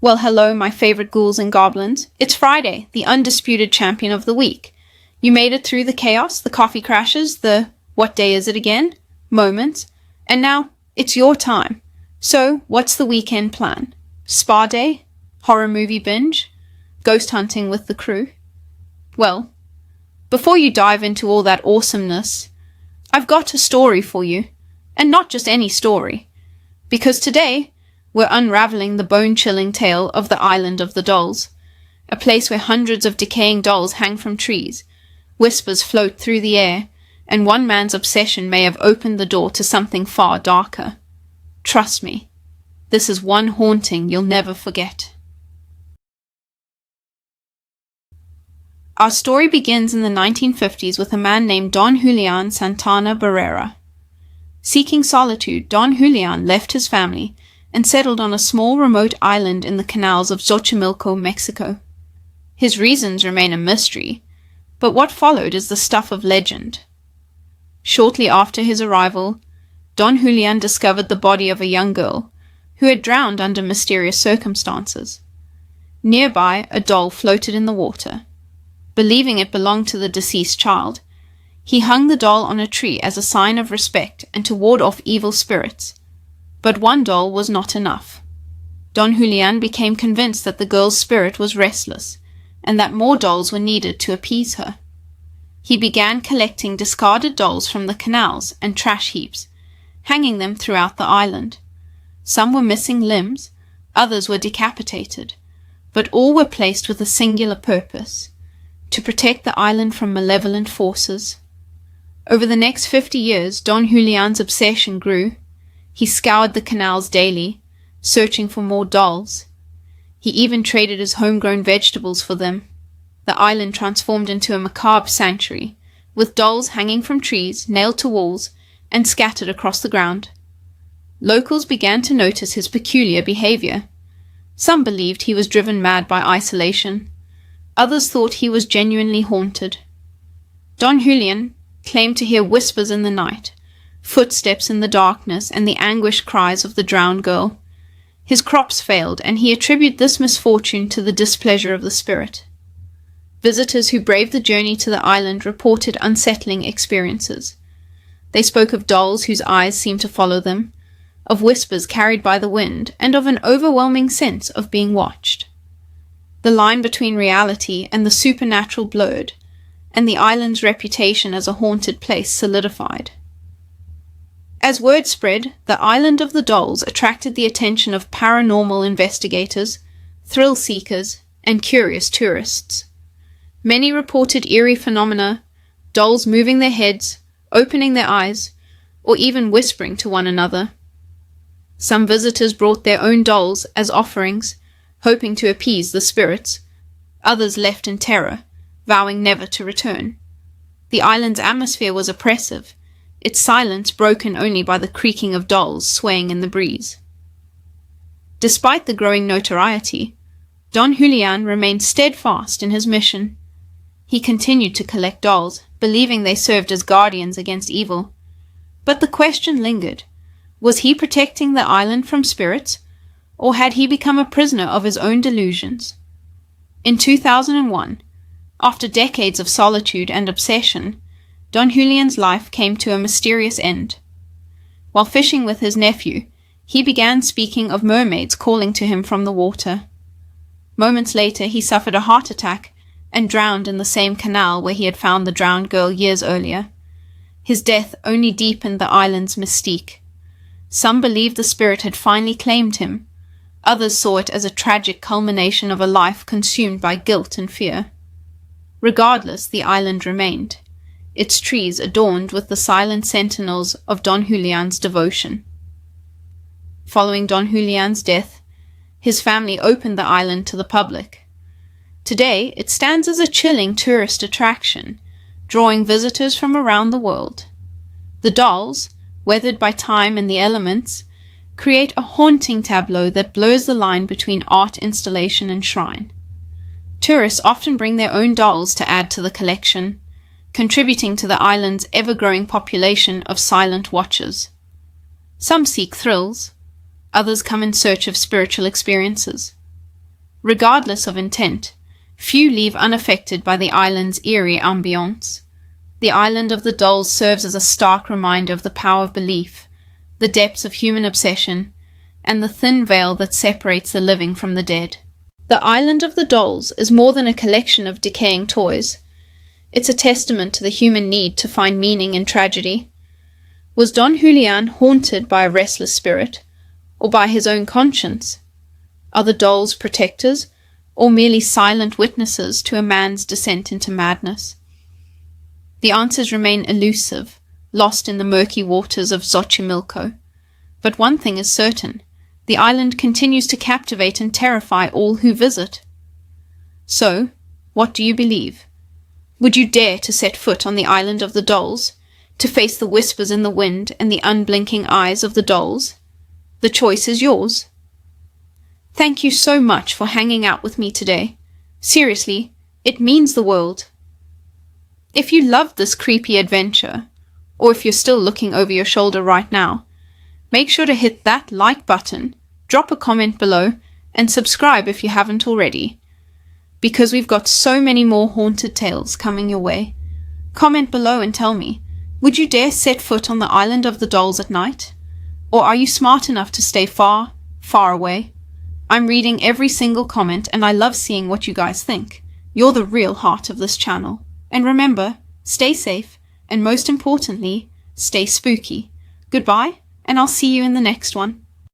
Well, hello, my favorite ghouls and goblins. It's Friday, the undisputed champion of the week. You made it through the chaos, the coffee crashes, the what day is it again moments, and now it's your time. So, what's the weekend plan? Spa day? Horror movie binge? Ghost hunting with the crew? Well, before you dive into all that awesomeness, I've got a story for you, and not just any story, because today we're unraveling the bone-chilling tale of the Island of the Dolls, a place where hundreds of decaying dolls hang from trees, whispers float through the air, and one man's obsession may have opened the door to something far darker. Trust me, this is one haunting you'll never forget. Our story begins in the 1950s with a man named Don Julián Santana Barrera. Seeking solitude, Don Julián left his family and settled on a small remote island in the canals of Xochimilco, Mexico. His reasons remain a mystery, but what followed is the stuff of legend. Shortly after his arrival, Don Julián discovered the body of a young girl who had drowned under mysterious circumstances. Nearby, a doll floated in the water. Believing it belonged to the deceased child, he hung the doll on a tree as a sign of respect and to ward off evil spirits. But one doll was not enough. Don Julián became convinced that the girl's spirit was restless, and that more dolls were needed to appease her. He began collecting discarded dolls from the canals and trash heaps, hanging them throughout the island. Some were missing limbs, others were decapitated, but all were placed with a singular purpose: to protect the island from malevolent forces. Over the next 50 years, Don Julián's obsession grew. He scoured the canals daily, searching for more dolls. He even traded his homegrown vegetables for them. The island transformed into a macabre sanctuary, with dolls hanging from trees, nailed to walls, and scattered across the ground. Locals began to notice his peculiar behavior. Some believed he was driven mad by isolation. Others thought he was genuinely haunted. Don Julián claimed to hear whispers in the night, footsteps in the darkness, and the anguished cries of the drowned girl. His crops failed, and he attributed this misfortune to the displeasure of the spirit. Visitors who braved the journey to the island reported unsettling experiences. They spoke of dolls whose eyes seemed to follow them, of whispers carried by the wind, and of an overwhelming sense of being watched. The line between reality and the supernatural blurred, and the island's reputation as a haunted place solidified. As word spread, the Island of the Dolls attracted the attention of paranormal investigators, thrill seekers, and curious tourists. Many reported eerie phenomena, dolls moving their heads, opening their eyes, or even whispering to one another. Some visitors brought their own dolls as offerings, hoping to appease the spirits. Others left in terror, vowing never to return. The island's atmosphere was oppressive, its silence broken only by the creaking of dolls swaying in the breeze. Despite the growing notoriety, Don Julián remained steadfast in his mission. He continued to collect dolls, believing they served as guardians against evil. But the question lingered: was he protecting the island from spirits, or had he become a prisoner of his own delusions? In 2001, after decades of solitude and obsession, Don Julián's life came to a mysterious end. While fishing with his nephew, he began speaking of mermaids calling to him from the water. Moments later, he suffered a heart attack and drowned in the same canal where he had found the drowned girl years earlier. His death only deepened the island's mystique. Some believed the spirit had finally claimed him. Others saw it as a tragic culmination of a life consumed by guilt and fear. Regardless, the island remained, its trees adorned with the silent sentinels of Don Julián's devotion. Following Don Julián's death, his family opened the island to the public. Today, it stands as a chilling tourist attraction, drawing visitors from around the world. The dolls, weathered by time and the elements, create a haunting tableau that blurs the line between art installation and shrine. Tourists often bring their own dolls to add to the collection, contributing to the island's ever-growing population of silent watchers. Some seek thrills, others come in search of spiritual experiences. Regardless of intent, few leave unaffected by the island's eerie ambience. The Island of the Dolls serves as a stark reminder of the power of belief, the depths of human obsession, and the thin veil that separates the living from the dead. The Island of the Dolls is more than a collection of decaying toys. It's a testament to the human need to find meaning in tragedy. Was Don Julián haunted by a restless spirit, or by his own conscience? Are the dolls protectors, or merely silent witnesses to a man's descent into madness? The answers remain elusive, lost in the murky waters of Xochimilco. But one thing is certain: the island continues to captivate and terrify all who visit. So, what do you believe? Would you dare to set foot on the Island of the Dolls, to face the whispers in the wind and the unblinking eyes of the dolls? The choice is yours. Thank you so much for hanging out with me today. Seriously, it means the world. If you loved this creepy adventure, or if you're still looking over your shoulder right now, make sure to hit that like button, drop a comment below, and subscribe if you haven't already, because we've got so many more haunted tales coming your way. Comment below and tell me, would you dare set foot on the Island of the Dolls at night? Or are you smart enough to stay far, far away? I'm reading every single comment and I love seeing what you guys think. You're the real heart of this channel. And remember, stay safe, and most importantly, stay spooky. Goodbye, and I'll see you in the next one.